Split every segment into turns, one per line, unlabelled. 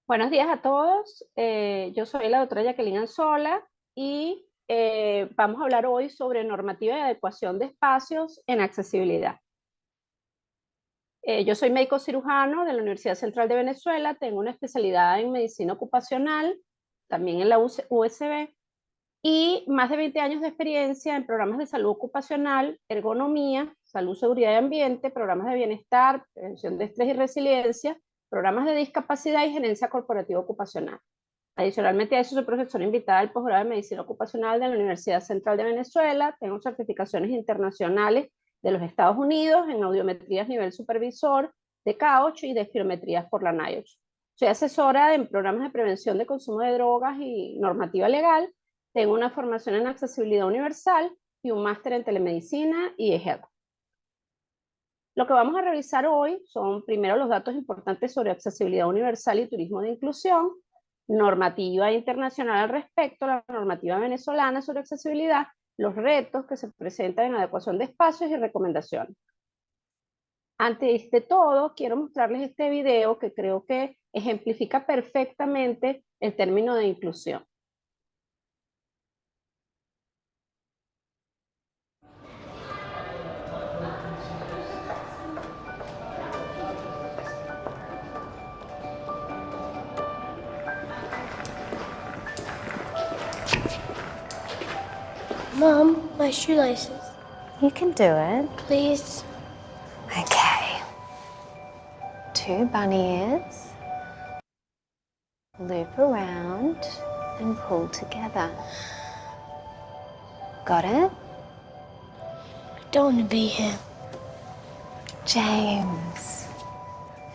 Buenos días a todos. Yo soy la doctora Jacqueline Anzola y vamos a hablar hoy sobre normativa de adecuación de espacios en accesibilidad. Yo soy médico cirujano de la Universidad Central de Venezuela, tengo una especialidad en medicina ocupacional, también en la USB, y más de 20 años de experiencia en programas de salud ocupacional, ergonomía, salud, seguridad y ambiente, programas de bienestar, prevención de estrés y resiliencia, programas de discapacidad y gerencia corporativa ocupacional. Adicionalmente a eso, soy profesora invitada del posgrado de Medicina Ocupacional de la Universidad Central de Venezuela. Tengo certificaciones internacionales de los Estados Unidos en audiometrías nivel supervisor, de K8 y de espirometrías por la NIOSH. Soy asesora en programas de prevención de consumo de drogas y normativa legal. Tengo una formación en accesibilidad universal y un máster en telemedicina y eHealth. Lo que vamos a revisar hoy son primero los datos importantes sobre accesibilidad universal y turismo de inclusión, normativa internacional al respecto, la normativa venezolana sobre accesibilidad, los retos que se presentan en adecuación de espacios y recomendaciones. Antes de todo, quiero mostrarles este video que creo que ejemplifica perfectamente el término de inclusión.
Mom, my shoelaces.
You can do it.
Please.
Okay. 2 bunny ears. Loop around and pull together. Got it?
I don't want to be here.
James,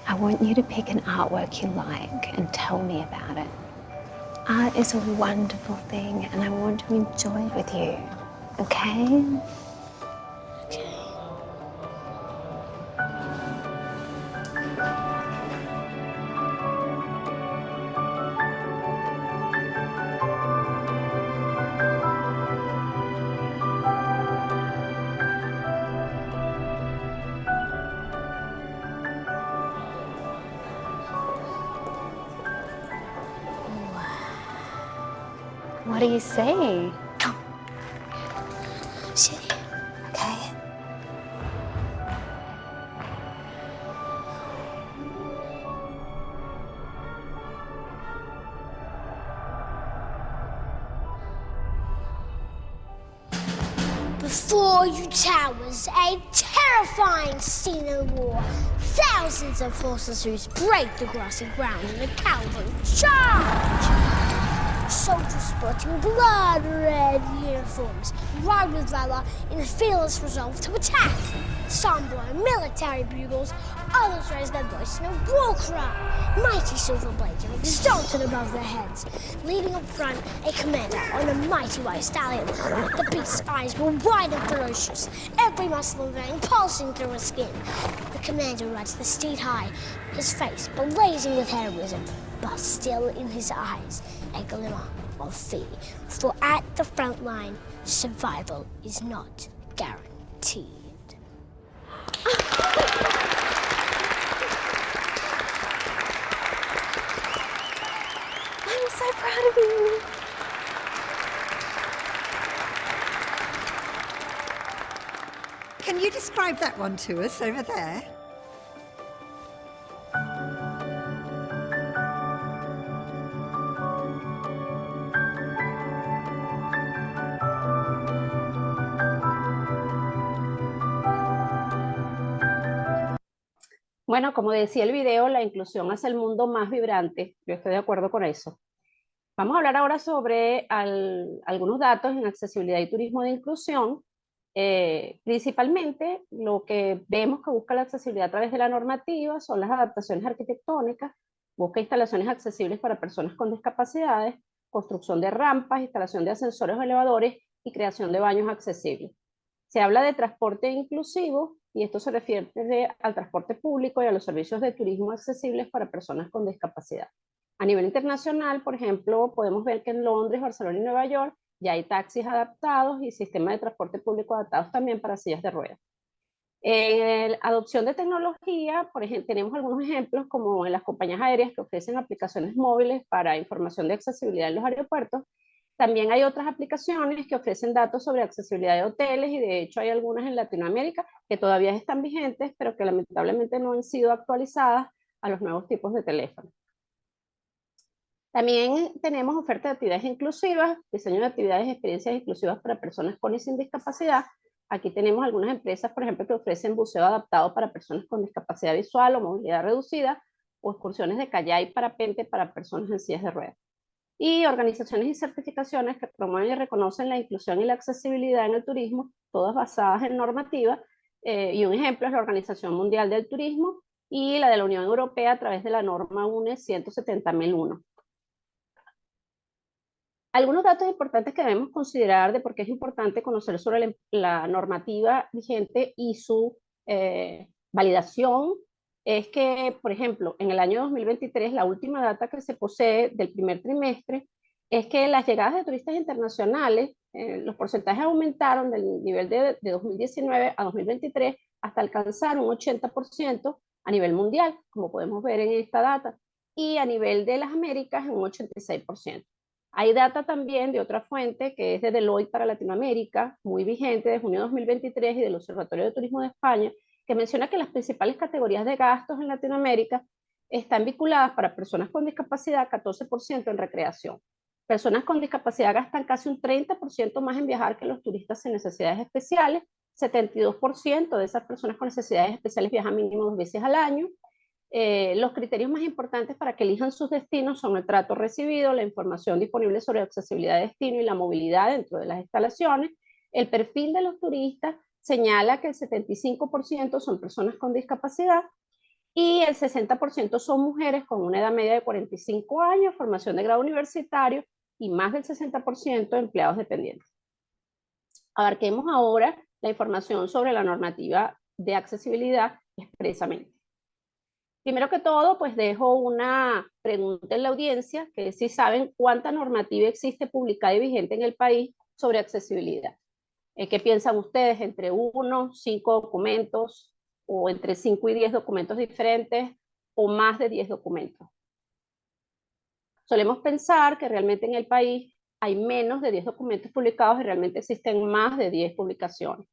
I want you to pick an artwork you like and tell me about it. Art is a wonderful thing and I want to enjoy it with you, okay?
Okay.
What do you see?
Come. Sit here.
Okay.
Before you towers a terrifying scene of war. Thousands of forces who break the grassy ground in a cavalry charge. Soldiers sporting blood-red uniforms ride with valor in a fearless resolve to attack. Some blow military bugles, others raise their voice in a war cry. Mighty silver blades are exalted above their heads. Leading up front, a commander on a mighty white stallion. The beast's eyes were wide and ferocious, every muscle and vein pulsing through his skin. The commander rides the steed high, his face blazing with heroism, but still in his eyes a glimmer of fear. For at the front line, survival is not guaranteed.
I'm so proud of you.
Can you describe that one to us over there?
Bueno, como decía el video, la inclusión hace el mundo más vibrante. Yo estoy de acuerdo con eso. Vamos a hablar ahora sobre algunos datos en accesibilidad y turismo de inclusión. Principalmente lo que vemos que busca la accesibilidad a través de la normativa son las adaptaciones arquitectónicas, busca instalaciones accesibles para personas con discapacidades, construcción de rampas, instalación de ascensores o elevadores y creación de baños accesibles. Se habla de transporte inclusivo y esto se refiere al transporte público y a los servicios de turismo accesibles para personas con discapacidad. A nivel internacional, por ejemplo, podemos ver que en Londres, Barcelona y Nueva York ya hay taxis adaptados y sistemas de transporte público adaptados también para sillas de ruedas. En adopción de tecnología, por ejemplo, tenemos algunos ejemplos como en las compañías aéreas que ofrecen aplicaciones móviles para información de accesibilidad en los aeropuertos. También hay otras aplicaciones que ofrecen datos sobre accesibilidad de hoteles y de hecho hay algunas en Latinoamérica que todavía están vigentes, pero que lamentablemente no han sido actualizadas a los nuevos tipos de teléfono. También tenemos oferta de actividades inclusivas, diseño de actividades y experiencias inclusivas para personas con y sin discapacidad. Aquí tenemos algunas empresas, por ejemplo, que ofrecen buceo adaptado para personas con discapacidad visual o movilidad reducida, o excursiones de kayak y parapente para personas en sillas de ruedas. Y organizaciones y certificaciones que promueven y reconocen la inclusión y la accesibilidad en el turismo, todas basadas en normativa, y un ejemplo es la Organización Mundial del Turismo y la de la Unión Europea a través de la norma UNE 170.001. Algunos datos importantes que debemos considerar de por qué es importante conocer sobre la normativa vigente y su validación es que, por ejemplo, en el año 2023, la última data que se posee del primer trimestre es que las llegadas de turistas internacionales, los porcentajes aumentaron del nivel de 2019 a 2023 hasta alcanzar un 80% a nivel mundial, como podemos ver en esta data, y a nivel de las Américas en un 86%. Hay data también de otra fuente que es de Deloitte para Latinoamérica, muy vigente, de junio de 2023 y del Observatorio de Turismo de España, que menciona que las principales categorías de gastos en Latinoamérica están vinculadas para personas con discapacidad, 14% en recreación. Personas con discapacidad gastan casi un 30% más en viajar que los turistas sin necesidades especiales, 72% de esas personas con necesidades especiales viajan mínimo 2 veces al año. Los criterios más importantes para que elijan sus destinos son el trato recibido, la información disponible sobre accesibilidad de destino y la movilidad dentro de las instalaciones. El perfil de los turistas señala que el 75% son personas con discapacidad y el 60% son mujeres con una edad media de 45 años, formación de grado universitario y más del 60% empleados dependientes. Abarquemos ahora la información sobre la normativa de accesibilidad expresamente. Primero que todo, pues dejo una pregunta en la audiencia, que es si saben cuánta normativa existe publicada y vigente en el país sobre accesibilidad. ¿Qué piensan ustedes? ¿Entre 1, 5 documentos? ¿O entre 5 y 10 documentos diferentes? ¿O más de 10 documentos? Solemos pensar que realmente en el país hay menos de 10 documentos publicados y realmente existen más de 10 publicaciones.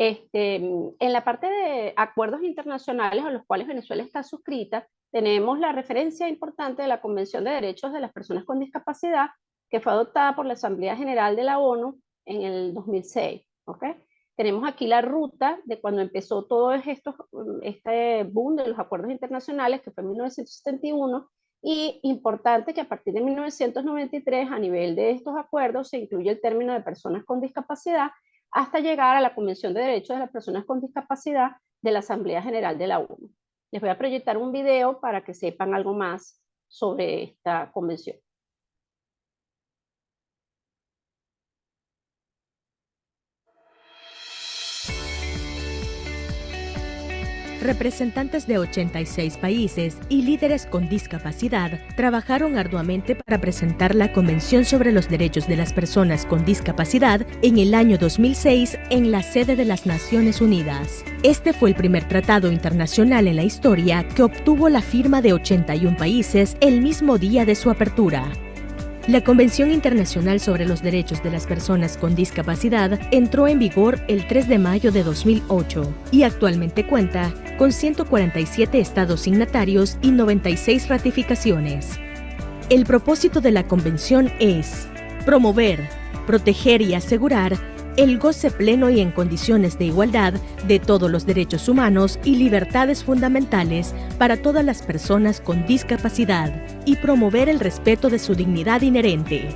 En la parte de acuerdos internacionales a los cuales Venezuela está suscrita, tenemos la referencia importante de la Convención de Derechos de las Personas con Discapacidad, que fue adoptada por la Asamblea General de la ONU en el 2006. ¿Okay? Tenemos aquí la ruta de cuando empezó todo este boom de los acuerdos internacionales, que fue en 1971, y importante que a partir de 1993, a nivel de estos acuerdos, se incluye el término de personas con discapacidad, hasta llegar a la Convención de Derechos de las Personas con Discapacidad de la Asamblea General de la ONU. Les voy a proyectar un video para que sepan algo más sobre esta convención.
Representantes de 86 países y líderes con discapacidad trabajaron arduamente para presentar la Convención sobre los Derechos de las Personas con Discapacidad en el año 2006 en la sede de las Naciones Unidas. Este fue el primer tratado internacional en la historia que obtuvo la firma de 81 países el mismo día de su apertura. La Convención Internacional sobre los Derechos de las Personas con Discapacidad entró en vigor el 3 de mayo de 2008 y actualmente cuenta con 147 estados signatarios y 96 ratificaciones. El propósito de la Convención es promover, proteger y asegurar el goce pleno y en condiciones de igualdad de todos los derechos humanos y libertades fundamentales para todas las personas con discapacidad y promover el respeto de su dignidad inherente.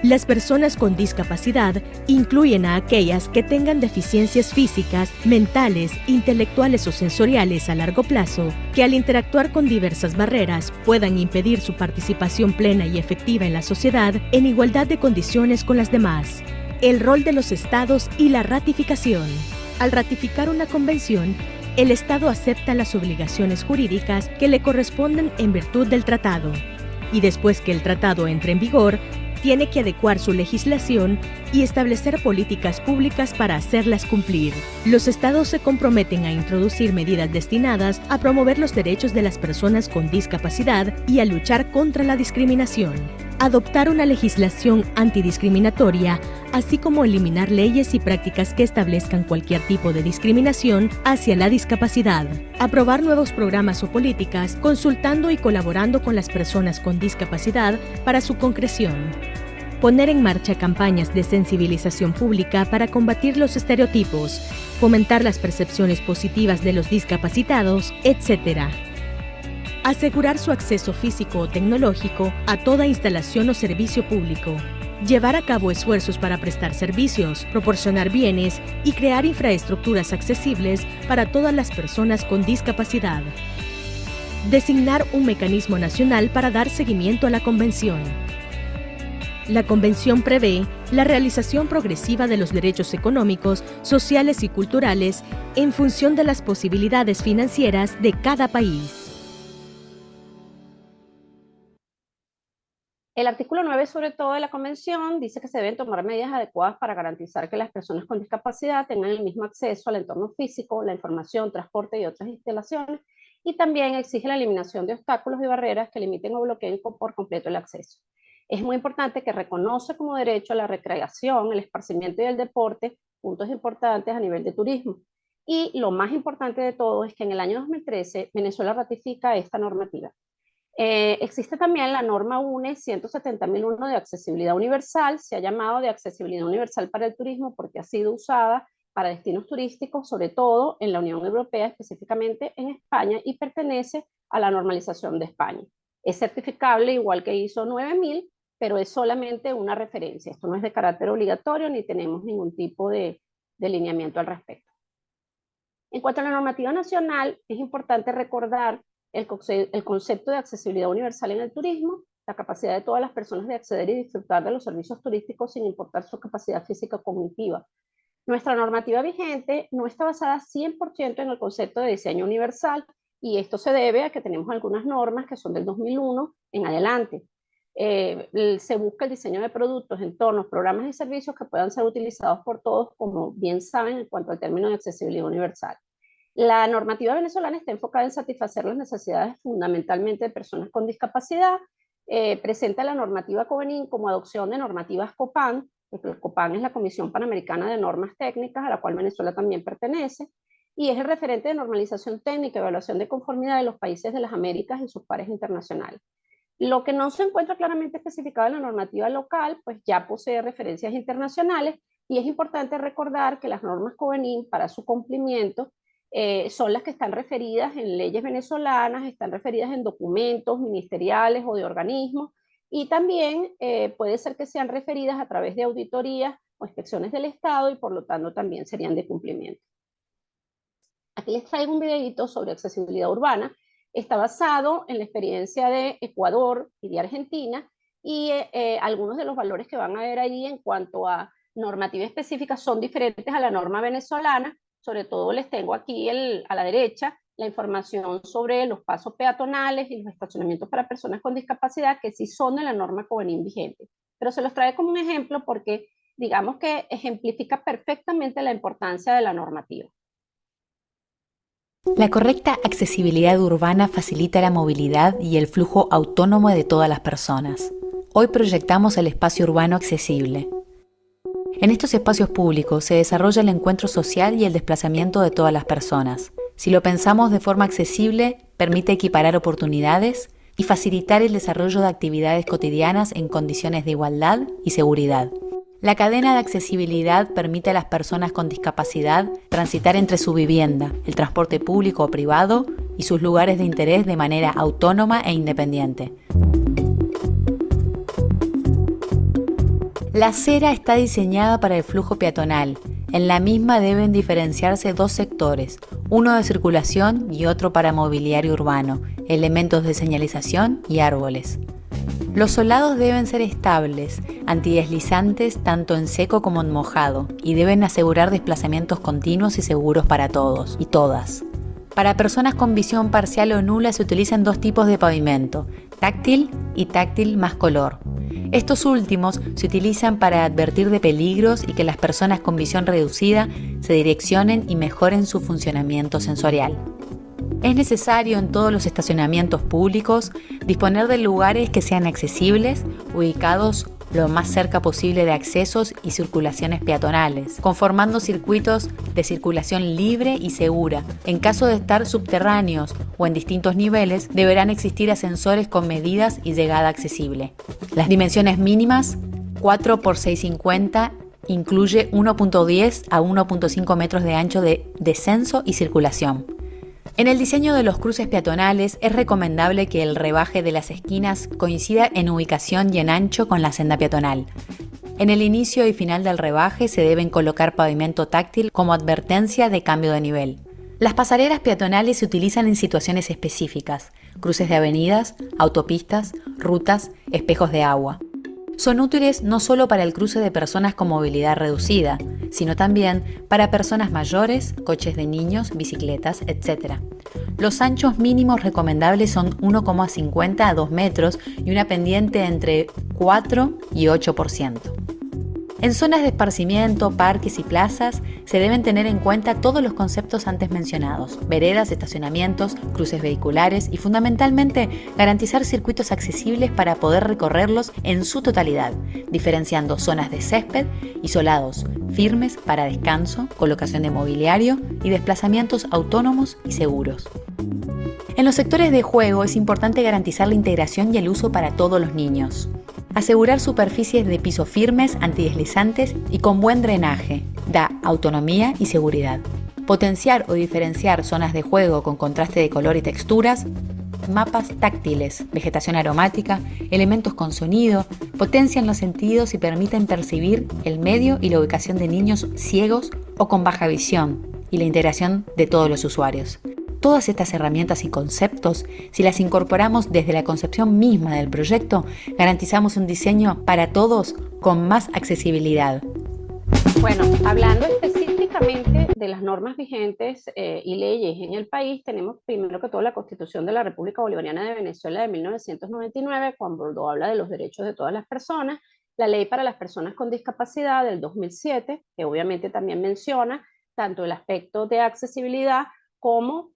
Las personas con discapacidad incluyen a aquellas que tengan deficiencias físicas, mentales, intelectuales o sensoriales a largo plazo, que al interactuar con diversas barreras puedan impedir su participación plena y efectiva en la sociedad en igualdad de condiciones con las demás. El rol de los estados y la ratificación. Al ratificar una convención, el Estado acepta las obligaciones jurídicas que le corresponden en virtud del tratado. Y después que el tratado entre en vigor, tiene que adecuar su legislación y establecer políticas públicas para hacerlas cumplir. Los estados se comprometen a introducir medidas destinadas a promover los derechos de las personas con discapacidad y a luchar contra la discriminación. Adoptar una legislación antidiscriminatoria, así como eliminar leyes y prácticas que establezcan cualquier tipo de discriminación hacia la discapacidad. Aprobar nuevos programas o políticas, consultando y colaborando con las personas con discapacidad para su concreción. Poner en marcha campañas de sensibilización pública para combatir los estereotipos, fomentar las percepciones positivas de los discapacitados, etc. Asegurar su acceso físico o tecnológico a toda instalación o servicio público. Llevar a cabo esfuerzos para prestar servicios, proporcionar bienes y crear infraestructuras accesibles para todas las personas con discapacidad. Designar un mecanismo nacional para dar seguimiento a la Convención. La Convención prevé la realización progresiva de los derechos económicos, sociales y culturales en función de las posibilidades financieras de cada país.
El artículo 9, sobre todo, de la Convención dice que se deben tomar medidas adecuadas para garantizar que las personas con discapacidad tengan el mismo acceso al entorno físico, la información, transporte y otras instalaciones, y también exige la eliminación de obstáculos y barreras que limiten o bloqueen por completo el acceso. Es muy importante que reconoce como derecho a la recreación, el esparcimiento y el deporte, puntos importantes a nivel de turismo. Y lo más importante de todo es que en el año 2013 Venezuela ratifica esta normativa. Existe también la norma UNE 170.001 de accesibilidad universal. Se ha llamado de accesibilidad universal para el turismo porque ha sido usada para destinos turísticos, sobre todo en la Unión Europea, específicamente en España, y pertenece a la normalización de España. Es certificable igual que ISO 9000, pero es solamente una referencia. Esto no es de carácter obligatorio ni tenemos ningún tipo de lineamiento al respecto. En cuanto a la normativa nacional, es importante recordar el concepto de accesibilidad universal en el turismo, la capacidad de todas las personas de acceder y disfrutar de los servicios turísticos sin importar su capacidad física o cognitiva. Nuestra normativa vigente no está basada 100% en el concepto de diseño universal, y esto se debe a que tenemos algunas normas que son del 2001 en adelante. Se busca el diseño de productos, entornos, programas y servicios que puedan ser utilizados por todos, como bien saben, en cuanto al término de accesibilidad universal. La normativa venezolana está enfocada en satisfacer las necesidades fundamentalmente de personas con discapacidad. Presenta la normativa COVENIN como adopción de normativas COPAN, porque el COPAN es la Comisión Panamericana de Normas Técnicas, a la cual Venezuela también pertenece, y es el referente de normalización técnica y evaluación de conformidad de los países de las Américas y sus pares internacionales. Lo que no se encuentra claramente especificado en la normativa local, pues ya posee referencias internacionales, y es importante recordar que las normas COVENIN, para su cumplimiento, son las que están referidas en leyes venezolanas, están referidas en documentos ministeriales o de organismos, y también puede ser que sean referidas a través de auditorías o inspecciones del Estado, y por lo tanto también serían de cumplimiento. Aquí les traigo un videito sobre accesibilidad urbana. Está basado en la experiencia de Ecuador y de Argentina, y algunos de los valores que van a ver ahí en cuanto a normativa específica son diferentes a la norma venezolana. Sobre todo les tengo aquí a la derecha la información sobre los pasos peatonales y los estacionamientos para personas con discapacidad, que sí son de la norma COVENIN vigente. Pero se los trae como un ejemplo porque digamos que ejemplifica perfectamente la importancia de la normativa.
La correcta accesibilidad urbana facilita la movilidad y el flujo autónomo de todas las personas. Hoy proyectamos el espacio urbano accesible. En estos espacios públicos se desarrolla el encuentro social y el desplazamiento de todas las personas. Si lo pensamos de forma accesible, permite equiparar oportunidades y facilitar el desarrollo de actividades cotidianas en condiciones de igualdad y seguridad. La cadena de accesibilidad permite a las personas con discapacidad transitar entre su vivienda, el transporte público o privado y sus lugares de interés de manera autónoma e independiente. La acera está diseñada para el flujo peatonal. En la misma deben diferenciarse dos sectores, uno de circulación y otro para mobiliario urbano, elementos de señalización y árboles. Los solados deben ser estables, antideslizantes tanto en seco como en mojado, y deben asegurar desplazamientos continuos y seguros para todos y todas. Para personas con visión parcial o nula se utilizan dos tipos de pavimento, táctil y táctil más color. Estos últimos se utilizan para advertir de peligros y que las personas con visión reducida se direccionen y mejoren su funcionamiento sensorial. Es necesario en todos los estacionamientos públicos disponer de lugares que sean accesibles, ubicados lo más cerca posible de accesos y circulaciones peatonales, conformando circuitos de circulación libre y segura. En caso de estar subterráneos o en distintos niveles, deberán existir ascensores con medidas y llegada accesible. Las dimensiones mínimas, 4 por 6,50, incluye 1,10 a 1,5 metros de ancho de descenso y circulación. En el diseño de los cruces peatonales es recomendable que el rebaje de las esquinas coincida en ubicación y en ancho con la senda peatonal. En el inicio y final del rebaje se deben colocar pavimento táctil como advertencia de cambio de nivel. Las pasarelas peatonales se utilizan en situaciones específicas: cruces de avenidas, autopistas, rutas, espejos de agua. Son útiles no solo para el cruce de personas con movilidad reducida, sino también para personas mayores, coches de niños, bicicletas, etc. Los anchos mínimos recomendables son 1,50 a 2 metros y una pendiente entre 4 y 8%. En zonas de esparcimiento, parques y plazas se deben tener en cuenta todos los conceptos antes mencionados: veredas, estacionamientos, cruces vehiculares y fundamentalmente garantizar circuitos accesibles para poder recorrerlos en su totalidad, diferenciando zonas de césped y solados firmes para descanso, colocación de mobiliario y desplazamientos autónomos y seguros. En los sectores de juego es importante garantizar la integración y el uso para todos los niños. Asegurar superficies de piso firmes, antideslizantes y con buen drenaje da autonomía y seguridad. Potenciar o diferenciar zonas de juego con contraste de color y texturas, mapas táctiles, vegetación aromática, elementos con sonido, potencian los sentidos y permiten percibir el medio y la ubicación de niños ciegos o con baja visión y la integración de todos los usuarios. Todas estas herramientas y conceptos, si las incorporamos desde la concepción misma del proyecto, garantizamos un diseño para todos con más accesibilidad.
Bueno, hablando específicamente de las normas vigentes y leyes en el país, tenemos primero que todo la Constitución de la República Bolivariana de Venezuela de 1999, cuando habla de los derechos de todas las personas, la Ley para las Personas con Discapacidad del 2007, que obviamente también menciona tanto el aspecto de accesibilidad como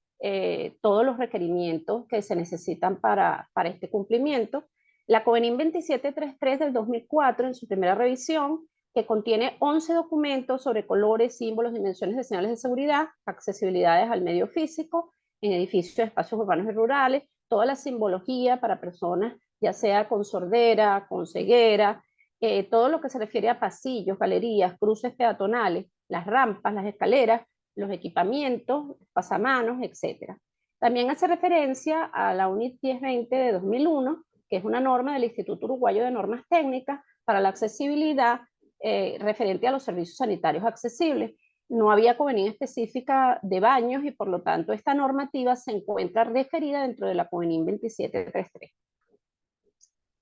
todos los requerimientos que se necesitan para este cumplimiento. La COVENIM 2733 del 2004, en su primera revisión, que contiene 11 documentos sobre colores, símbolos, dimensiones de señales de seguridad, accesibilidades al medio físico, en edificios, espacios urbanos y rurales, toda la simbología para personas, ya sea con sordera, con ceguera, todo lo que se refiere a pasillos, galerías, cruces peatonales, las rampas, las escaleras, los equipamientos, pasamanos, etc. También hace referencia a la UNIT 1020 de 2001, que es una norma del Instituto Uruguayo de Normas Técnicas para la accesibilidad referente a los servicios sanitarios accesibles. No había COVENIM específica de baños y por lo tanto esta normativa se encuentra referida dentro de la COVENIM 2733.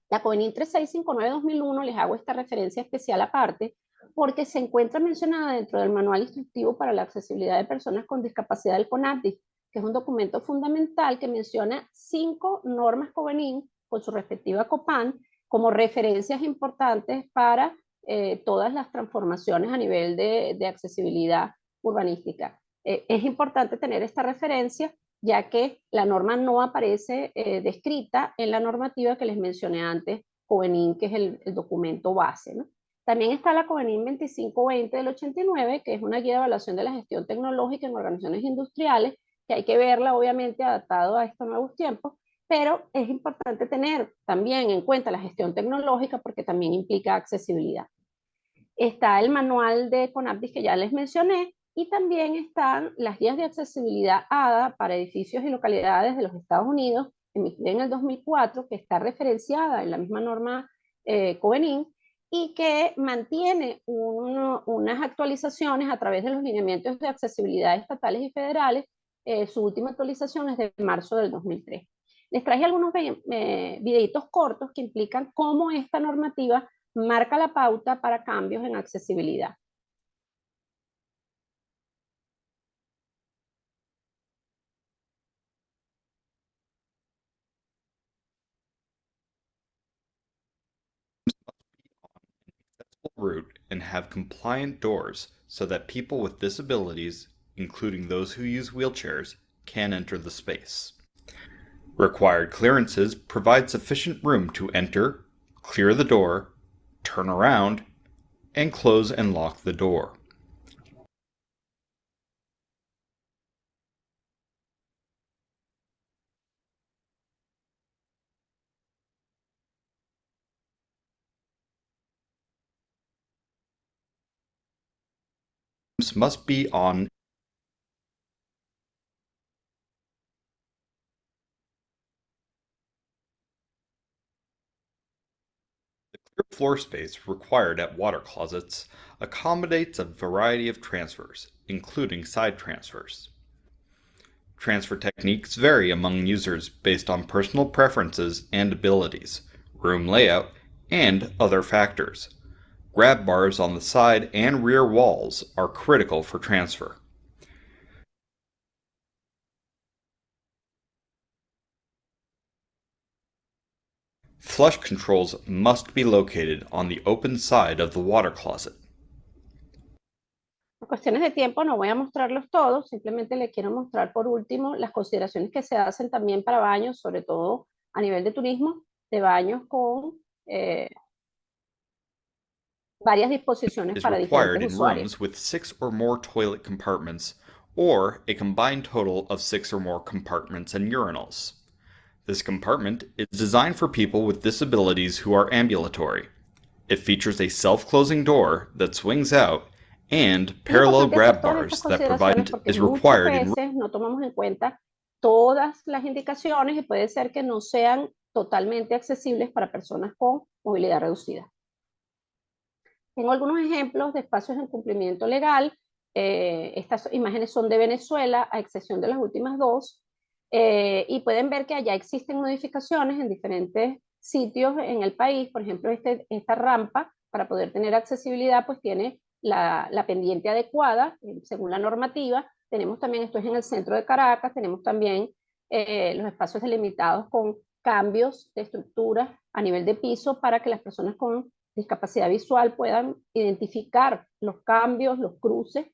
La COVENIM 3659-2001 les hago esta referencia especial aparte porque se encuentra mencionada dentro del Manual Instructivo para la Accesibilidad de Personas con Discapacidad del CONADIS, que es un documento fundamental que menciona 5 normas COVENIM con su respectiva COPAN como referencias importantes para todas las transformaciones a nivel de accesibilidad urbanística. Es importante tener esta referencia ya que la norma no aparece descrita en la normativa que les mencioné antes, COVENIM, que es el documento base, ¿no? También está la COVENIM 2520 del 89, que es una guía de evaluación de la gestión tecnológica en organizaciones industriales, que hay que verla obviamente adaptado a estos nuevos tiempos, pero es importante tener también en cuenta la gestión tecnológica porque también implica accesibilidad. Está el manual de CONAPDIS que ya les mencioné, y también están las guías de accesibilidad ADA para edificios y localidades de los Estados Unidos, emitida en el 2004, que está referenciada en la misma norma COVENIM, y que mantiene unas actualizaciones a través de los lineamientos de accesibilidad estatales y federales. Su última actualización es de marzo del 2003. Les traje algunos videitos cortos que implican cómo esta normativa marca la pauta para cambios en accesibilidad.
route and have compliant doors so that people with disabilities, including those who use wheelchairs, can enter the space. Required clearances provide sufficient room to enter, clear the door, turn around, and close and lock the door. Must be on the clear floor space required at water closets accommodates a variety of transfers, including side transfers. Transfer techniques vary among users based on personal preferences and abilities, room layout, and other factors. Grab bars on the side and rear walls are critical for transfer. Flush controls must be located on the open side of the water closet.
Por cuestiones de tiempo no voy a mostrarlos todos, simplemente les quiero mostrar por último las consideraciones que se hacen también para baños, sobre todo a nivel de turismo, de baños con varias disposiciones
Is
para
required
diferentes
in
usuarios.
rooms with 6 or more toilet compartments, or a combined total of 6 or more compartments and urinals. This compartment is designed for people with disabilities who are ambulatory. It features a self-closing door that swings out and parallel grab bars that provide is required in
veces no tomamos en cuenta todas las indicaciones y puede ser que no sean totalmente accesibles para personas con movilidad reducida. Tengo algunos ejemplos de espacios en cumplimiento legal. Estas imágenes son de Venezuela, a excepción de las últimas dos. Y pueden ver que allá existen modificaciones en diferentes sitios en el país. Por ejemplo, esta rampa, para poder tener accesibilidad, pues tiene la pendiente adecuada, según la normativa. Tenemos también, esto es en el centro de Caracas, tenemos también los espacios delimitados con cambios de estructura a nivel de piso para que las personas con discapacidad visual puedan identificar los cambios, los cruces.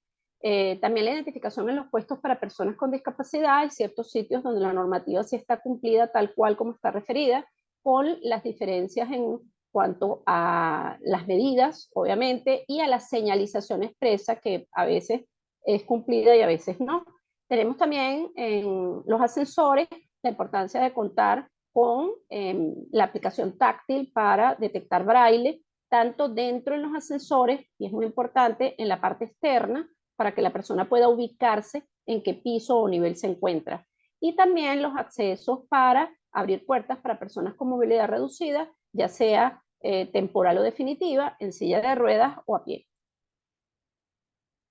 También la identificación en los puestos para personas con discapacidad. Hay ciertos sitios donde la normativa sí está cumplida tal cual como está referida, con las diferencias en cuanto a las medidas, obviamente, y a la señalización expresa, que a veces es cumplida y a veces no. Tenemos también en los ascensores la importancia de contar con la aplicación táctil para detectar braille, tanto dentro de los ascensores, y es muy importante, en la parte externa, para que la persona pueda ubicarse en qué piso o nivel se encuentra. Y también los accesos para abrir puertas para personas con movilidad reducida, ya sea temporal o definitiva, en silla de ruedas o a pie.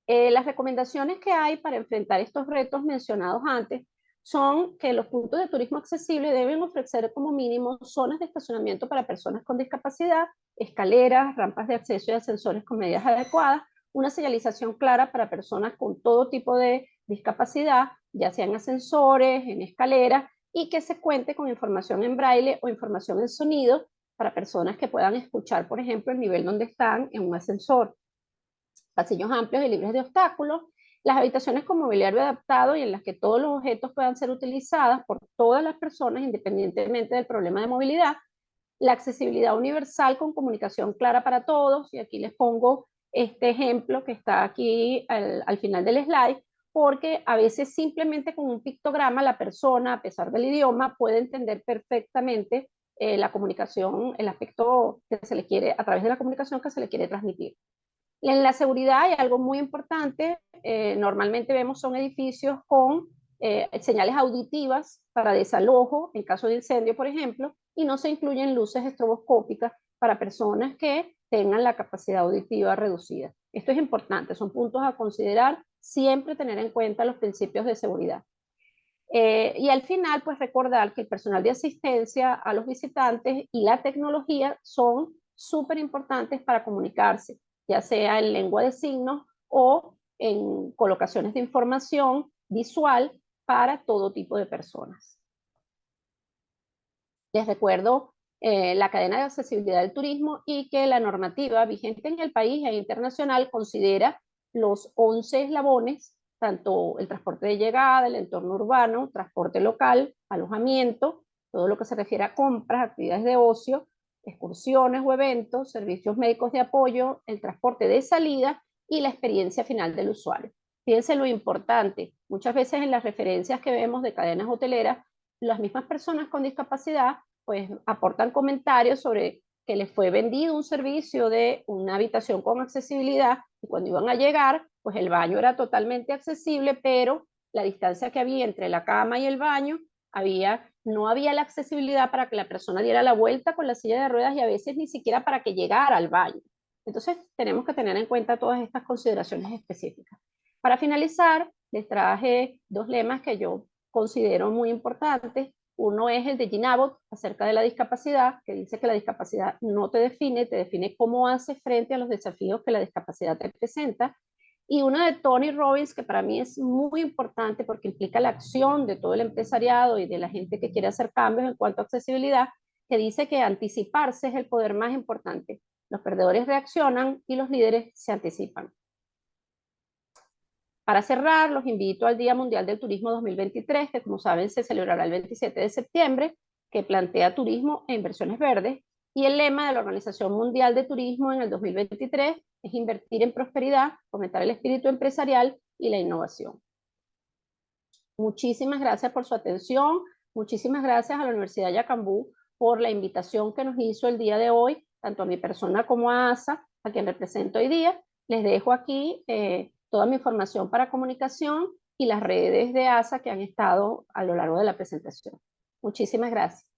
Las recomendaciones que hay para enfrentar estos retos mencionados antes son que los puntos de turismo accesible deben ofrecer como mínimo zonas de estacionamiento para personas con discapacidad, escaleras, rampas de acceso y ascensores con medidas adecuadas, una señalización clara para personas con todo tipo de discapacidad, ya sea en ascensores, en escaleras, y que se cuente con información en braille o información en sonido para personas que puedan escuchar, por ejemplo, el nivel donde están en un ascensor. Pasillos amplios y libres de obstáculos, las habitaciones con mobiliario adaptado y en las que todos los objetos puedan ser utilizadas por todas las personas independientemente del problema de movilidad, la accesibilidad universal con comunicación clara para todos, y aquí les pongo este ejemplo que está aquí al final del slide, porque a veces simplemente con un pictograma la persona, a pesar del idioma, puede entender perfectamente la comunicación, el aspecto que se le quiere, a través de la comunicación que se le quiere transmitir. En la seguridad hay algo muy importante, normalmente vemos son edificios con señales auditivas para desalojo en caso de incendio, por ejemplo, y no se incluyen luces estroboscópicas para personas que tengan la capacidad auditiva reducida. Esto es importante, son puntos a considerar, siempre tener en cuenta los principios de seguridad. Y al final, pues recordar que el personal de asistencia a los visitantes y la tecnología son súper importantes para comunicarse, ya sea en lengua de signos o en colocaciones de información visual para todo tipo de personas. Les recuerdo la cadena de accesibilidad del turismo y que la normativa vigente en el país e internacional considera los 11 eslabones, tanto el transporte de llegada, el entorno urbano, transporte local, alojamiento, todo lo que se refiere a compras, actividades de ocio, excursiones o eventos, servicios médicos de apoyo, el transporte de salida y la experiencia final del usuario. Fíjense lo importante, muchas veces en las referencias que vemos de cadenas hoteleras, las mismas personas con discapacidad pues aportan comentarios sobre que les fue vendido un servicio de una habitación con accesibilidad y cuando iban a llegar, pues el baño era totalmente accesible, pero la distancia que había entre la cama y el baño no había la accesibilidad para que la persona diera la vuelta con la silla de ruedas y a veces ni siquiera para que llegara al baño. Entonces tenemos que tener en cuenta todas estas consideraciones específicas. Para finalizar, les traje 2 lemas que yo considero muy importantes. Uno es el de Gene Abbott acerca de la discapacidad, que dice que la discapacidad no te define cómo haces frente a los desafíos que la discapacidad te presenta. Y uno de Tony Robbins, que para mí es muy importante porque implica la acción de todo el empresariado y de la gente que quiere hacer cambios en cuanto a accesibilidad, que dice que anticiparse es el poder más importante. Los perdedores reaccionan y los líderes se anticipan. Para cerrar, los invito al Día Mundial del Turismo 2023, que como saben se celebrará el 27 de septiembre, que plantea turismo e inversiones verdes. Y el lema de la Organización Mundial de Turismo en el 2023 es invertir en prosperidad, fomentar el espíritu empresarial y la innovación. Muchísimas gracias por su atención. Muchísimas gracias a la Universidad Yacambú por la invitación que nos hizo el día de hoy, tanto a mi persona como a ASA, a quien represento hoy día. Les dejo aquí toda mi información para comunicación y las redes de ASA que han estado a lo largo de la presentación. Muchísimas gracias.